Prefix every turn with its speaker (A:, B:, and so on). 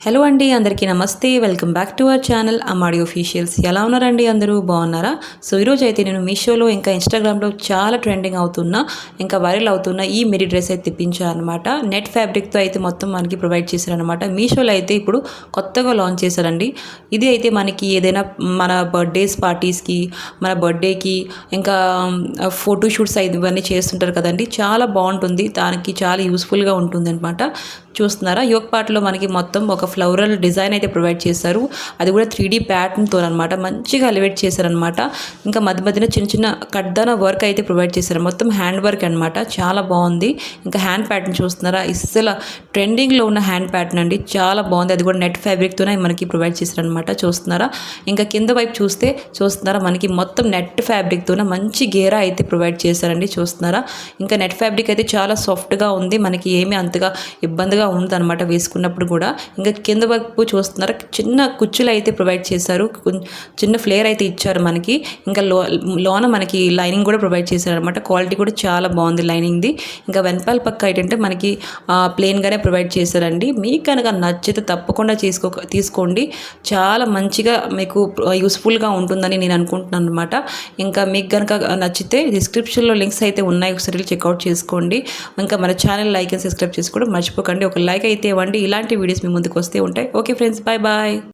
A: Hello అండి, అందరికీ నమస్తే. Welcome back to our channel Ammadi officials. ఎలా ఉన్నారండి? అందరూ బాగున్నారా? సో ఈరోజు అయితే నేను మీషోలో ఇంకా ఇన్స్టాగ్రామ్లో చాలా ట్రెండింగ్ అవుతున్న ఇంకా వైరల్ అవుతున్న ఈ మిరీ డ్రెస్ అయితే తెప్పించాను అనమాట. నెట్ ఫ్యాబ్రిక్తో అయితే మొత్తం మనకి ప్రొవైడ్ చేశారనమాట. మీషోలో అయితే ఇప్పుడు కొత్తగా లాంచ్ చేశారండి. ఇది అయితే మనకి ఏదైనా మన బర్త్డేస్ పార్టీస్కి, మన బర్త్డేకి, ఇంకా ఫోటోషూట్స్ అయితే ఇవన్నీ చేస్తుంటారు కదండి. చాలా బాగుంటుంది, దానికి చాలా యూస్ఫుల్గా ఉంటుంది అనమాట. చూస్తున్నారా, యోగ్ పార్ట్లో మనకి మొత్తం ఒక ఫ్లవరల్ డిజైన్ అయితే ప్రొవైడ్ చేశారు. అది కూడా 3D ప్యాటర్న్తో అనమాట. మంచిగా ఎలివేట్ చేశారనమాట. ఇంకా మధ్య మధ్యన చిన్న చిన్న కడ్దాన వర్క్ అయితే ప్రొవైడ్ చేశారు. మొత్తం హ్యాండ్ వర్క్ అనమాట. చాలా బాగుంది. ఇంకా హ్యాండ్ ప్యాటర్న్ చూస్తున్నారా, ఇస్సలు ట్రెండింగ్లో ఉన్న హ్యాండ్ ప్యాటర్న్ అండి. చాలా బాగుంది. అది కూడా నెట్ ఫ్యాబ్రిక్తోనే మనకి ప్రొవైడ్ చేశారనమాట. చూస్తున్నారా, ఇంకా కింద వైపు చూస్తున్నారా, మనకి మొత్తం నెట్ ఫ్యాబ్రిక్తోనే మంచి గేరా అయితే ప్రొవైడ్ చేశారండి. చూస్తున్నారా, ఇంకా నెట్ ఫ్యాబ్రిక్ అయితే చాలా సాఫ్ట్గా ఉంది. మనకి ఏమీ అంతగా ఇబ్బందిగా ఉందన్నమాట వేసుకున్నప్పుడు కూడా. ఇంకా కింద వైపు చూస్తున్నారు, చిన్న కుచ్చులు అయితే ప్రొవైడ్ చేశారు. చిన్న ఫ్లేర్ అయితే ఇచ్చారు మనకి. ఇంకా లోన మనకి లైనింగ్ కూడా ప్రొవైడ్ చేశారు అనమాట. క్వాలిటీ కూడా చాలా బాగుంది లైనింగ్ది. ఇంకా వెనపాల పక్క ఏంటంటే మనకి ప్లెయిన్గానే ప్రొవైడ్ చేశారండి. మీకు కనుక నచ్చితే తప్పకుండా తీసుకోండి. చాలా మంచిగా మీకు యూస్ఫుల్గా ఉంటుందని నేను అనుకుంటున్నాను అనమాట. ఇంకా మీకు కనుక నచ్చితే డిస్క్రిప్షన్లో లింక్స్ అయితే ఉన్నాయి, ఒకసారి చెక్అవుట్ చేసుకోండి. ఇంకా మన ఛానల్ లైక్ అండ్ సబ్స్క్రైబ్ చేసుకోవడం మర్చిపోకండి. ఒక లైక్ అయితే ఇవ్వండి. ఇలాంటి వీడియోస్ మీ ముందుకు వస్తే ఉంటాయి. Okay friends, bye bye.